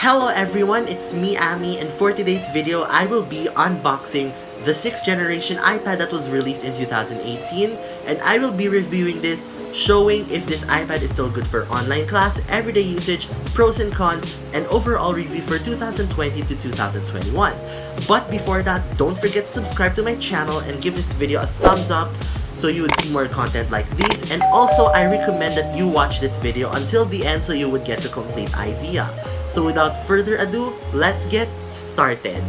Hello everyone, it's me Ami, and for today's video I will be unboxing the 6th generation iPad that was released in 2018, and I will be reviewing this, showing if this iPad is still good for online class, everyday usage, pros and cons, and overall review for 2020 to 2021. But before that, don't forget to subscribe to my channel and give this video a thumbs up so you would see more content like this, and also I recommend that you watch this video until the end so you would get the complete idea. So without further ado, let's get started.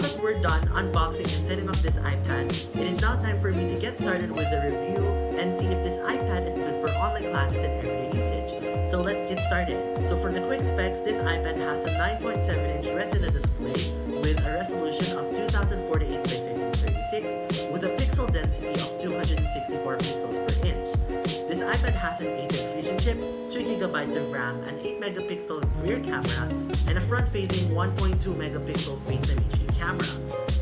that we're done unboxing and setting up this iPad, it is now time for me to get started with the review and see if this iPad is good for online classes and everyday usage. So let's get started. So for the quick specs, this iPad has a 9.7-inch Retina display with a resolution of 2048 by 1536 with a pixel density of 264 pixels per inch. This iPad has an 8-inch Fusion chip, 2GB of RAM, an 8-megapixel rear camera, and a front-facing 1.2-megapixel FaceTime HD camera.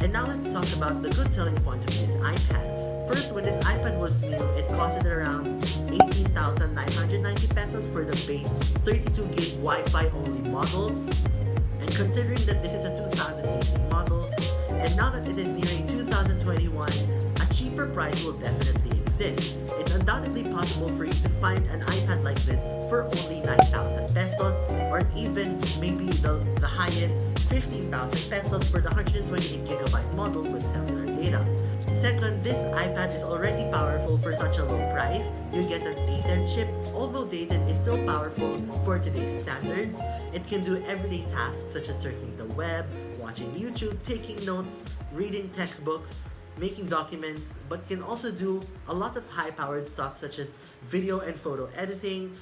And now let's talk about the good selling point of this iPad. First, when this iPad was new, it costed around 18,990 pesos for the base 32GB Wi-Fi only model. And considering that this is a 2018 model, and now that it is nearing 2021, a cheaper price will definitely exist. It's undoubtedly possible for you to find an iPad like this for only 9,000 pesos or even maybe the highest 15,000 pesos for the 128GB model with cellular data. Second, this iPad is already powerful for such a low price. You get an A10 chip. Although dated is still powerful for today's standards, it can do everyday tasks such as surfing the web, watching YouTube, taking notes, reading textbooks, making documents, but can also do a lot of high-powered stuff such as video and photo editing,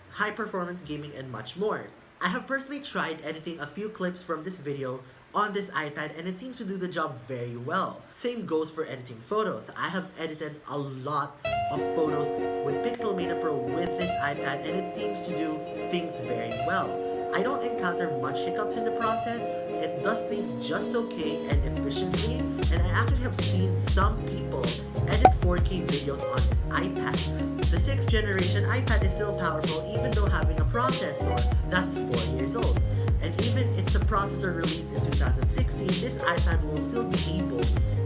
high-performance gaming, and much more. I have personally tried editing a few clips from this video on this iPad and it seems to do the job very well. Same goes for editing photos. I have edited a lot of photos with Pixelmator Pro with this iPad and it seems to do things very well. I don't encounter much hiccups in the process. It does things just okay and efficiently, and I actually have seen some people edit 4K videos on this iPad. The 6th generation iPad is still powerful even though having a processor that's 4 years old. And even if it's a processor released in 2016, this iPad will still be able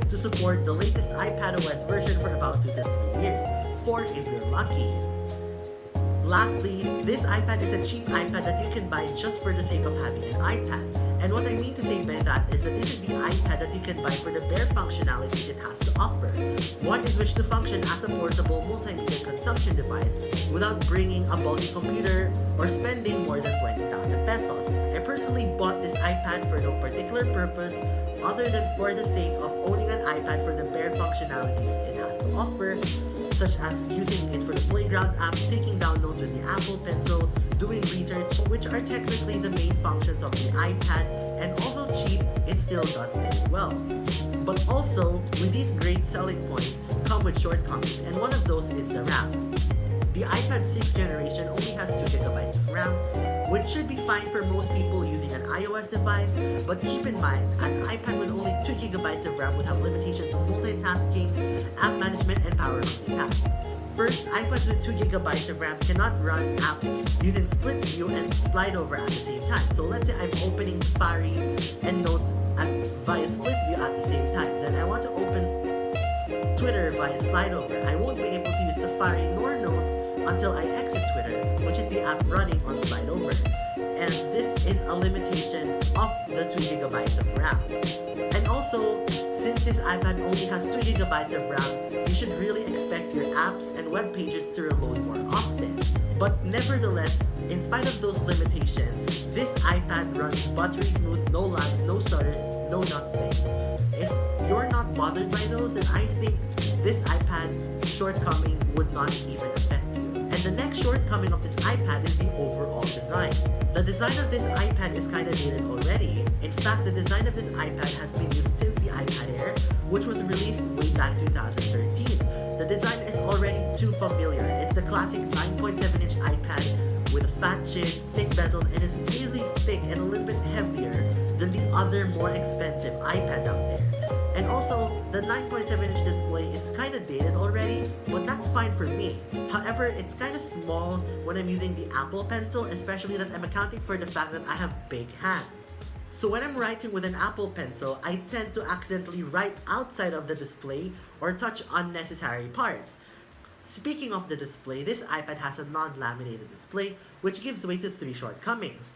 to support the latest iPadOS version for about 2 to 3 years, 4 if you're lucky. Lastly, this iPad is a cheap iPad that you can buy just for the sake of having an iPad. And what I mean to say by that is that this is the iPad that you can buy for the bare functionalities it has to offer. One is which to function as a portable multimedia consumption device without bringing a bulky computer or spending more than 20,000 pesos. I personally bought this iPad for no particular purpose other than for the sake of owning an iPad for the bare functionalities it has to offer, such as using it for the Playgrounds app, taking down notes with the Apple Pencil, doing research, which are technically the main functions of the iPad, and although cheap, it still does very well. But also, with these great selling points come with shortcomings, and one of those is the RAM. The iPad 6th generation only has 2GB of RAM, which should be fine for most people using an iOS device, but keep in mind, an iPad with only 2GB of RAM would have limitations of multitasking, app management, and power hungry tasks. First, iPads with 2GB of RAM cannot run apps using split view and slide over at the same time. So let's say I'm opening Safari and Notes via split view at the same time. Then I want to open Twitter via slide over. I won't be able to use Safari nor Notes until I exit Twitter, which is the app running on slide over. And this is a limitation of the 2GB of RAM. And also, since this iPad only has 2GB of RAM, you should really expect your apps and web pages to reload more often. But nevertheless, in spite of those limitations, this iPad runs buttery smooth, no lags, no stutters, no nothing. If you're not bothered by those, then I think this iPad's shortcoming would not even affect you. And the next shortcoming of this iPad is the overall design. The design of this iPad is kinda dated already. In fact, the design of this iPad has been used since the iPad Air, which was released way back 2013. The design is already too familiar. It's the classic 9.7-inch iPad with a fat chin, thick bezels, and is really thick and a little bit heavier than the other more expensive iPads out there. And also, the 9.7-inch display is kinda dated already, but that's fine for me. However, it's kinda small when I'm using the Apple Pencil, especially that I'm accounting for the fact that I have big hands. So when I'm writing with an Apple Pencil, I tend to accidentally write outside of the display or touch unnecessary parts. Speaking of the display, this iPad has a non-laminated display, which gives way to 3 shortcomings.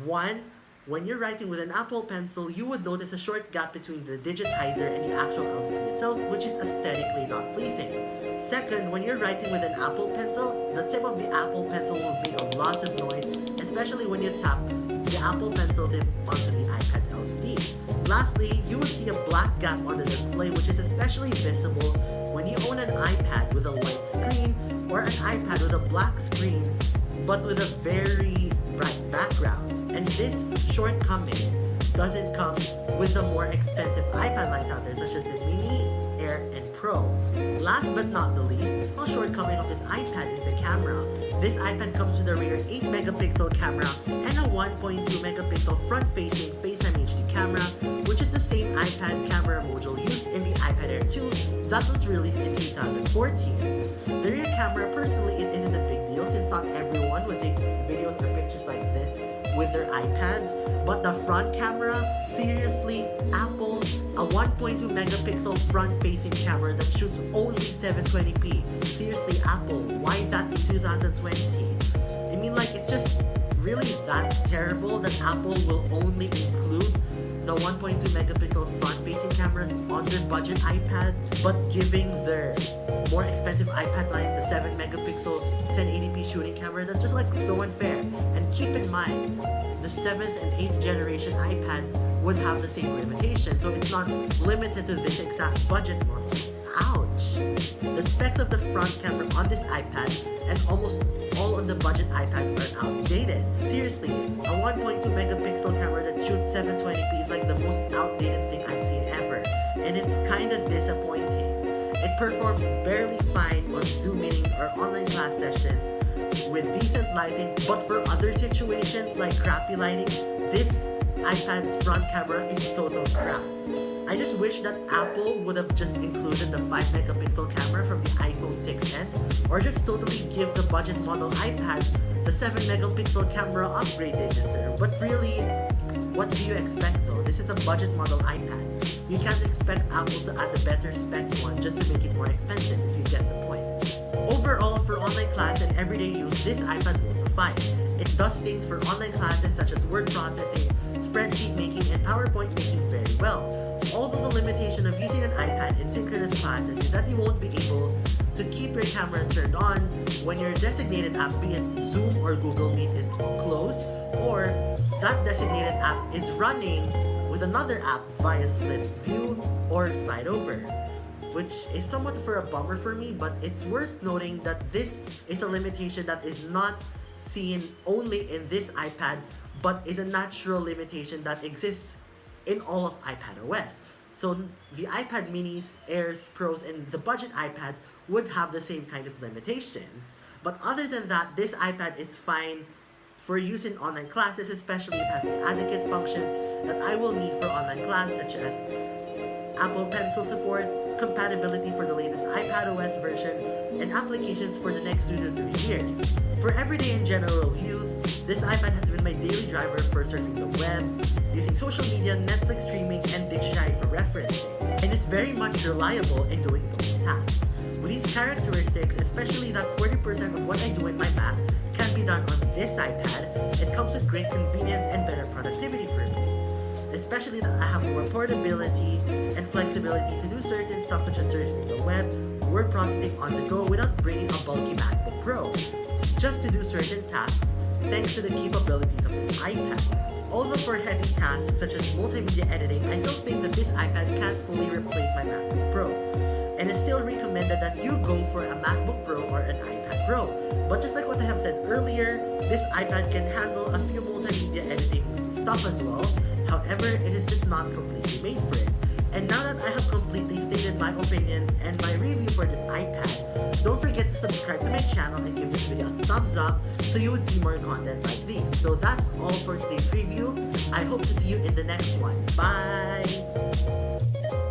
1. When you're writing with an Apple Pencil, you would notice a short gap between the digitizer and the actual LCD itself, which is aesthetically not pleasing. Second, when you're writing with an Apple Pencil, the tip of the Apple Pencil will make a lot of noise, especially when you tap the Apple Pencil tip onto the iPad's LCD. Lastly, you would see a black gap on the display, which is especially visible when you own an iPad with a white screen or an iPad with a black screen but with a very bright background. And this shortcoming doesn't come with the more expensive iPad lines out there, such as the Mini, Air, and Pro. Last but not the least, the shortcoming of this iPad is the camera. This iPad comes with a rear 8 megapixel camera and a 1.2 megapixel front-facing FaceTime HD camera, which is the same iPad camera module used in the iPad Air 2 that was released in 2014. The rear camera, personally, it isn't a big deal since not everyone would take videos or pictures like this with their iPads, but the front camera, seriously, Apple, a 1.2 megapixel front-facing camera that shoots only 720p. Seriously, Apple, why that in 2020? I mean, like, it's just really that terrible that Apple will only include the 1.2 megapixel front-facing cameras on their budget iPads, but giving their more expensive iPad lines the 7 megapixel 1080p shooting camera. That's just like so unfair. And keep in mind, the 7th and 8th generation iPads would have the same limitation, so it's not limited to this exact budget model. Ouch! The specs of the front camera on this iPad and almost all on the budget iPads are outdated. Seriously, a 1.2 megapixel camera that shoots 720p is like the most outdated thing I've seen ever, and it's kinda disappointing. It performs barely fine on Zoom meetings or online class sessions with decent lighting, but for other situations like crappy lighting, this iPad's front camera is total crap. I just wish that Apple would have just included the 5 megapixel camera from the iPhone 6s, or just totally give the budget model iPad the 7 megapixel camera upgrade they deserve. But really, what do you expect though? This is a budget model iPad. You can't expect Apple to add a better spec one just to make it more expensive, if you get the point. Overall, for online class and everyday use, this iPad will suffice. It does things for online classes such as word processing, spreadsheet making, and PowerPoint making very well. Although the limitation of using an iPad in synchronous classes is that you won't be able to keep your camera turned on when your designated app, be it Zoom or Google Meet, is closed, or that designated app is running with another app via split view or slide over, which is somewhat for a bummer for me, but it's worth noting that this is a limitation that is not seen only in this iPad, but is a natural limitation that exists in all of iPadOS. So the iPad minis, Airs, Pros, and the budget iPads would have the same kind of limitation. But other than that, this iPad is fine for use in online classes, especially it has the added kit functions that I will need for online class, such as Apple Pencil support, compatibility for the latest iPadOS version, and applications for the next 2 to 3 years. For everyday and general use, this iPad has been my daily driver for surfing the web, using social media, Netflix streaming, and dictionary for referencing, and is very much reliable in doing those tasks. With these characteristics, especially that 40% of what I do in my Mac can be done on this iPad, it comes with great convenience and better productivity for me. Especially that I have more portability and flexibility to do certain stuff such as surfing the web, word processing on the go without bringing a bulky MacBook Pro, just to do certain tasks thanks to the capabilities of this iPad. Although for heavy tasks such as multimedia editing, I still think that this iPad can't fully replace my MacBook Pro, and it's still recommended that you go for a MacBook Pro or an iPad Pro. But just like what I have said earlier, this iPad can handle a few multimedia editing stuff as well. However, it is just not completely made for it. And now that I have completely stated my opinions and my review for this iPad, don't forget to subscribe to my channel and give this video a thumbs up so you would see more content like this. So that's all for today's review. I hope to see you in the next one. Bye!